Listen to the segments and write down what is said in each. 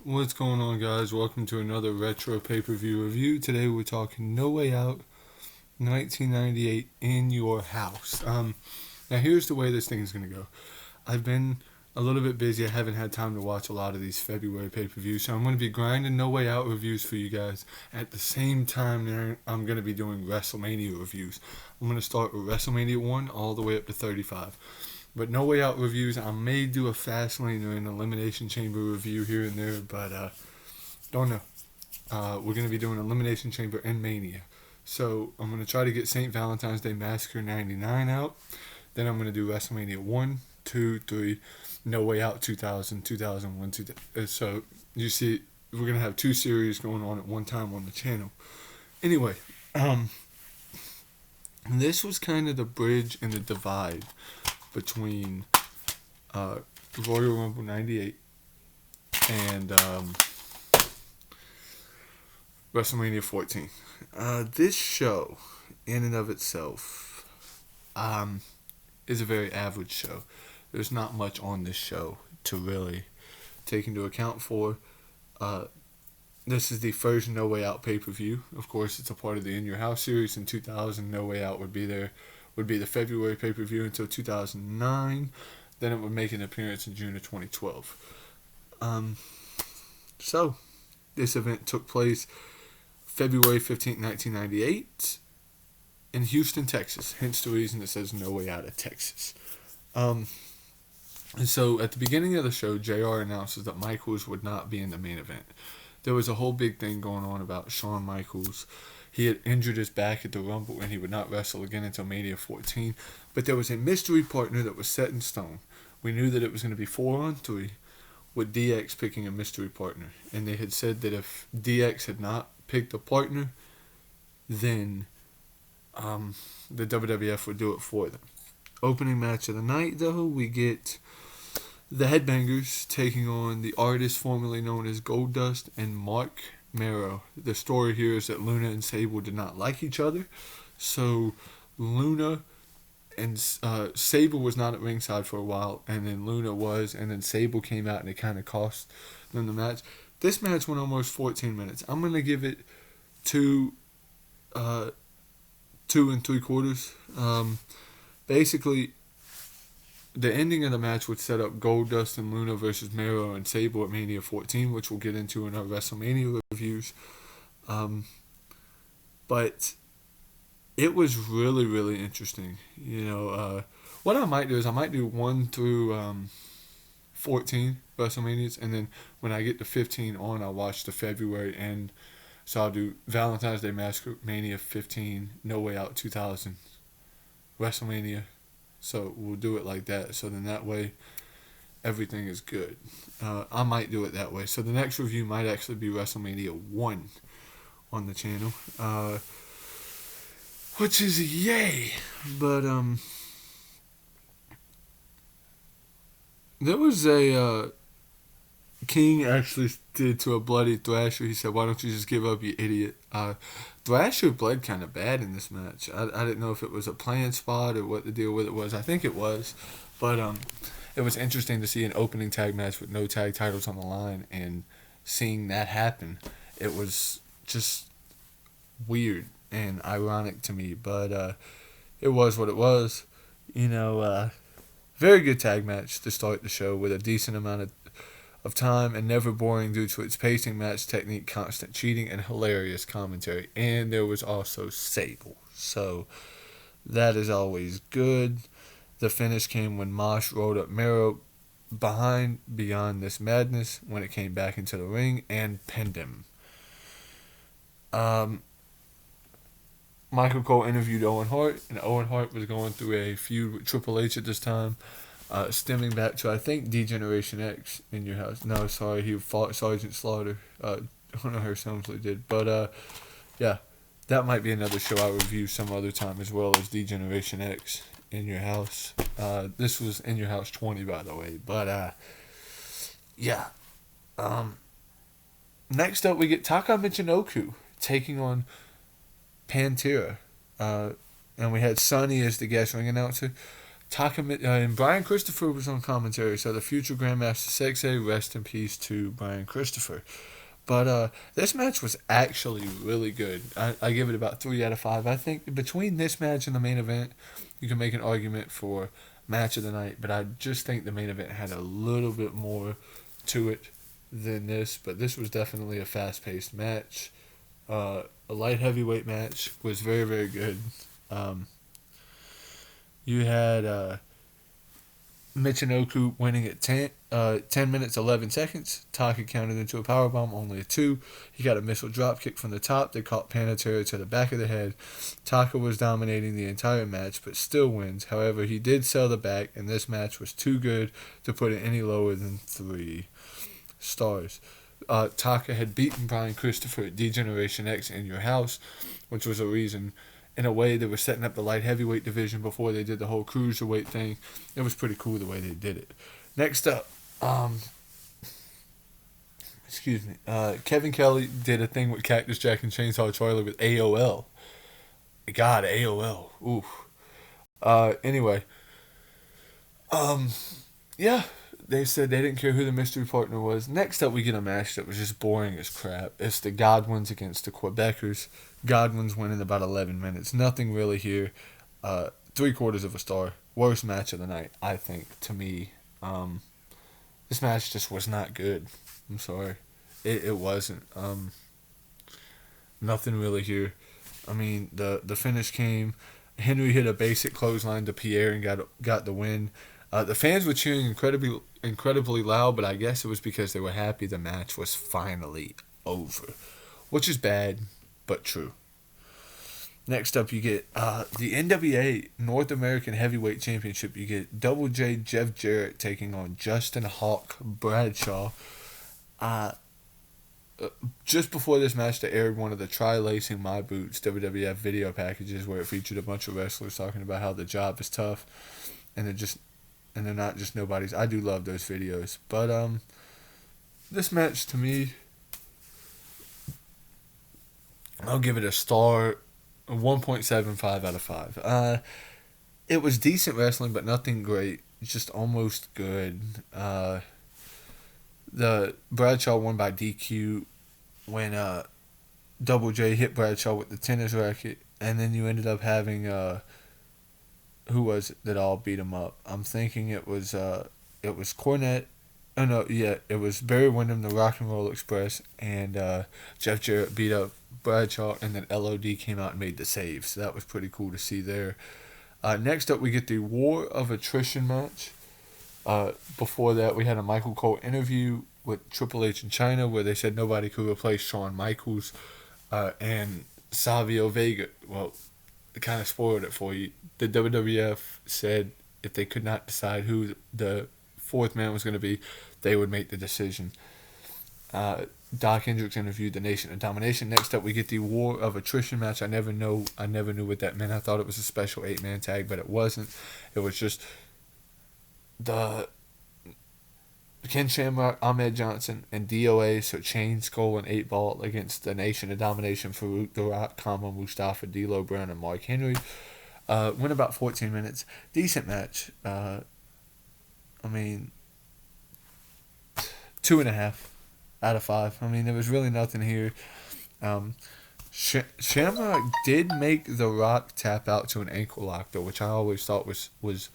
What's going on, guys? Welcome to another retro pay-per-view review. Today we're talking No Way Out 1998 in your house. Now here's the way this thing's going to go. I've been a little bit busy. I haven't had time to watch a lot of these February pay-per-views, so I'm going to be grinding No Way Out reviews for you guys. At the same time, I'm going to be doing WrestleMania reviews. I'm going to start with WrestleMania 1 all the way up to 35. But No Way Out reviews, I may do a Fastlane or an Elimination Chamber review here and there, but don't know. We're going to be doing Elimination Chamber and Mania. So I'm going to try to get St. Valentine's Day Massacre 99 out. Then I'm going to do WrestleMania 1, 2, 3, No Way Out 2000, 2001, 2000. So you see, we're going to have two series going on at one time on the channel. Anyway, this was kind of the bridge and the divide between Royal Rumble 98 and WrestleMania 14. This show, in and of itself, is a very average show. There's not much on this show to really take into account for. This is the first No Way Out pay-per-view. Of course, it's a part of the In Your House series. In 2000, No Way Out would be the February pay-per-view until 2009. Then it would make an appearance in June of 2012. So, this event took place February 15th, 1998 in Houston, Texas. Hence the reason it says No Way Out of Texas. And so, at the beginning of the show, JR announces that Michaels would not be in the main event. There was a whole big thing going on about Shawn Michaels. He had injured his back at the Rumble and he would not wrestle again until Mania 14. But there was a mystery partner that was set in stone. We knew that it was going to be 4-on-3 with DX picking a mystery partner. And they had said that if DX had not picked a partner, then the WWF would do it for them. Opening match of the night, though, we get the Headbangers taking on the artist formerly known as Goldust and Marc. Mero. The story here is that Luna and Sable did not like each other, so Luna and Sable was not at ringside for a while, and then Luna was, and then Sable came out and it kind of cost them the match. This match went almost 14 minutes. I'm gonna give it 2 3/4. Basically, the ending of the match would set up Goldust and Luna versus Mero and Sable at Mania 14, which we'll get into in our WrestleMania reviews. But it was really, really interesting. What I might do is I might do 1 through 14 WrestleManias, and then when I get to 15 on, I'll watch the February end. So I'll do Valentine's Day Massacre, Mania 15, No Way Out 2000, WrestleMania. So we'll do it like that. So then that way, everything is good. I might do it that way. So the next review might actually be WrestleMania 1 on the channel. Which is yay. But there was a King actually did to a bloody Thrasher. He said, "Why don't you just give up, you idiot?" Thrasher bled kind of bad in this match. I didn't know if it was a planned spot or what the deal with it was. I think it was. But it was interesting to see an opening tag match with no tag titles on the line, and seeing that happen, it was just weird and ironic to me. But it was what it was. Very good tag match to start the show with a decent amount of time and never boring due to its pacing, match technique, constant cheating, and hilarious commentary. And there was also Sable. So that is always good. The finish came when Mosh rolled up Mero beyond this madness when it came back into the ring and pinned him. Michael Cole interviewed Owen Hart, and Owen Hart was going through a feud with Triple H at this time. Stemming back to, I think, D-Generation X in your house. No, sorry, he fought Sergeant Slaughter. I don't know how Helmsley did. But, yeah, that might be another show I'll review some other time as well as D-Generation X in your house. This was In Your House 20, by the way. But, yeah. Next up, we get Taka Michinoku taking on Pantera. And we had Sonny as the guest ring announcer. Taka and Brian Christopher was on commentary, so the future Grandmaster Sexay, rest in peace to Brian Christopher. But this match was actually really good. I give it about 3 out of 5. I think between this match and the main event, you can make an argument for match of the night, but I just think the main event had a little bit more to it than this. But this was definitely a fast-paced match. A light heavyweight match was very, very good. You had Michinoku winning at 10 minutes 11 seconds. Taka counted into a powerbomb, only a 2. He got a missile dropkick from the top that caught Pantera to the back of the head. Taka was dominating the entire match, but still wins. However, he did sell the back, and this match was too good to put it any lower than 3 stars. Taka had beaten Brian Christopher at D-Generation X in Your House, which was a reason. In a way, they were setting up the light heavyweight division before they did the whole cruiserweight thing. It was pretty cool the way they did it. Next up, Kevin Kelly did a thing with Cactus Jack and Chainsaw Charlie with AOL. God, AOL. Oof. Anyway, yeah, they said they didn't care who the mystery partner was. Next up, we get a match that was just boring as crap. It's the Godwinns against the Quebecers. Godwinns win in about 11 minutes. Nothing really here. 3/4 of a star. Worst match of the night, I think, to me. This match just was not good. I'm sorry. It wasn't. Nothing really here. I mean, the finish came. Henry hit a basic clothesline to Pierre and got the win. The fans were cheering incredibly loud, but I guess it was because they were happy the match was finally over, which is bad, but true. Next up, you get the NWA North American Heavyweight Championship. You get Double J Jeff Jarrett taking on Justin Hawk Bradshaw. Just before this match, they aired one of the Try Lacing My Boots WWF video packages where it featured a bunch of wrestlers talking about how the job is tough, and they're not just nobodies. I do love those videos, but this match to me, I'll give it a star, 1.75 out of 5. It was decent wrestling, but nothing great. Just almost good. The Bradshaw won by DQ when Double J hit Bradshaw with the tennis racket, and then you ended up having who was it that all beat him up? I'm thinking it was Cornette. Oh no, yeah, it was Barry Windham, the Rock and Roll Express, and Jeff Jarrett beat up Bradshaw, and then LOD came out and made the save. So that was pretty cool to see there. Next up, we get the War of Attrition match. Before that, we had a Michael Cole interview with Triple H in China where they said nobody could replace Shawn Michaels and Savio Vega. Well, it kind of spoiled it for you. The WWF said if they could not decide who the fourth man was going to be, they would make the decision. Doc Hendricks interviewed the Nation of Domination. Next up, we get the War of Attrition match. I never knew what that meant. I thought it was a special 8-man tag, but it wasn't. It was just the Ken Shamrock, Ahmed Johnson, and DOA, so Chain, Skull, and 8-Ball against the Nation of Domination, Farouk, The Rock, Kama, Mustafa, D'Lo Brown, and Mark Henry. Went about 14 minutes. Decent match. I mean, 2.5 out of 5. I mean, there was really nothing here. Shamrock did make The Rock tap out to an ankle lock, though, which I always thought was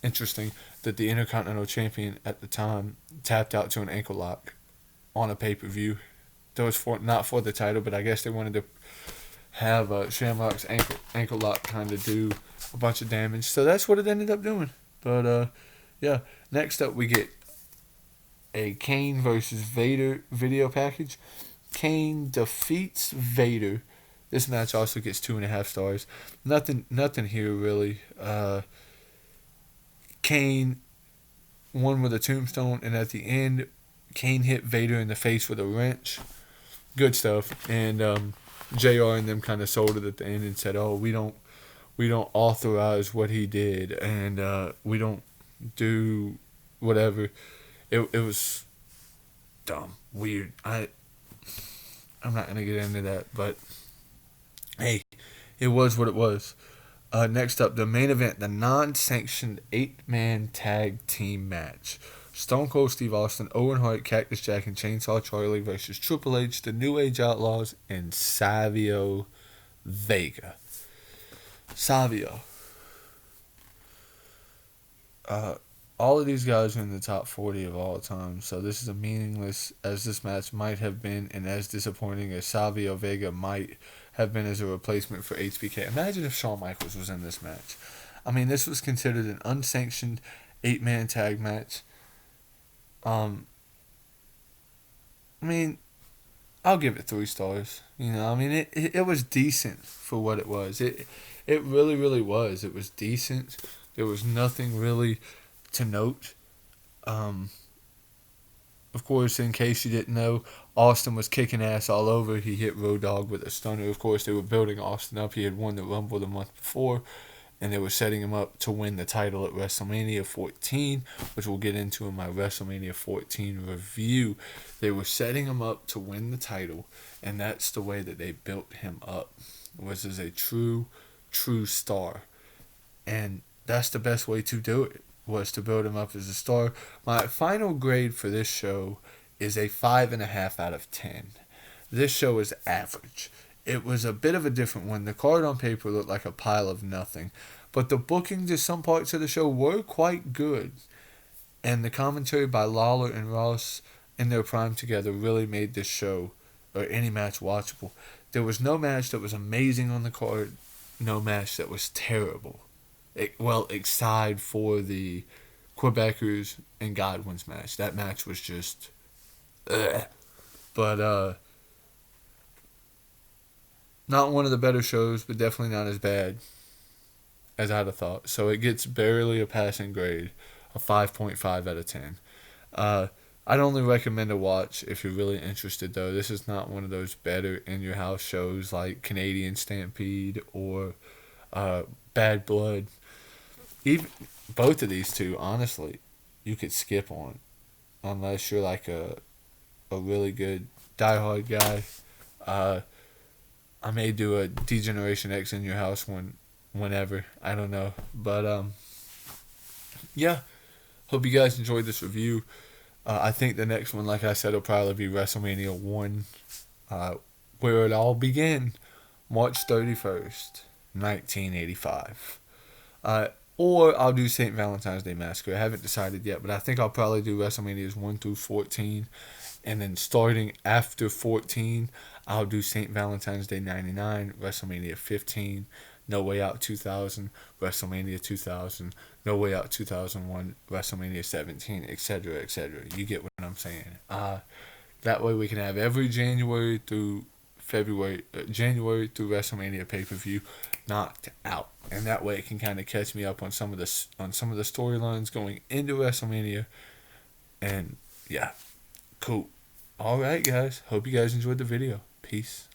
interesting, that the Intercontinental Champion at the time tapped out to an ankle lock on a pay-per-view. That was not for the title, but I guess they wanted to have Shamrock's ankle lock kind of do a bunch of damage. So that's what it ended up doing. But, yeah. Next up, we get a Kane versus Vader video package. Kane defeats Vader. This match also gets 2.5 stars. Nothing here, really. Kane won with a tombstone, and at the end, Kane hit Vader in the face with a wrench. Good stuff. And JR and them kind of sold it at the end and said, "Oh, we don't authorize what he did, and we don't do whatever." It was dumb, weird. I'm not gonna get into that, but hey, it was what it was. Next up, the main event, the non-sanctioned 8-man tag team match. Stone Cold Steve Austin, Owen Hart, Cactus Jack, and Chainsaw Charlie versus Triple H, the New Age Outlaws, and Savio Vega. Savio. All of these guys are in the top 40 of all time, so this is as meaningless as this match might have been, and as disappointing as Savio Vega might have been as a replacement for HBK. Imagine if Shawn Michaels was in this match. I mean, this was considered an unsanctioned 8-man tag match. I mean, I'll give it 3 stars. You know, I mean, it was decent for what it was. It really, really was. It was decent. There was nothing really to note. Of course, in case you didn't know, Austin was kicking ass all over. He hit Road Dogg with a stunner. Of course, they were building Austin up. He had won the Rumble the month before, and they were setting him up to win the title at WrestleMania 14, which we'll get into in my WrestleMania 14 review. They were setting him up to win the title, and that's the way that they built him up, was as a true star. And that's the best way to do it, was to build him up as a star. My final grade for this show is a 5.5 out of 10. This show is average. It was a bit of a different one. The card on paper looked like a pile of nothing, but the bookings of some parts of the show were quite good, and the commentary by Lawler and Ross in their prime together really made this show, or any match, watchable. There was no match that was amazing on the card, no match that was terrible. Except for the Quebecers and Godwinns match. That match was just... But, not one of the better shows, but definitely not as bad as I'd have thought. So it gets barely a passing grade, a 5.5 out of 10. I'd only recommend a watch if you're really interested, though. This is not one of those better in-your-house shows like Canadian Stampede or Bad Blood. Even both of these two, honestly, you could skip on, unless you're like a really good diehard guy. I may do a D-Generation X in your house whenever. I don't know. But, yeah. Hope you guys enjoyed this review. I think the next one, like I said, will probably be WrestleMania 1, where it all began, March 31st, 1985. Or I'll do St. Valentine's Day Massacre. I haven't decided yet, but I think I'll probably do WrestleManias 1 through 14. And then starting after 14, I'll do St. Valentine's Day 99, WrestleMania 15, No Way Out 2000, WrestleMania 2000, No Way Out 2001, WrestleMania 17, etc., etc. You get what I'm saying. That way we can have every January through WrestleMania pay-per-view knocked out, and that way it can kind of catch me up on some of the storylines going into WrestleMania. And yeah, cool. All right, guys. Hope you guys enjoyed the video. Peace.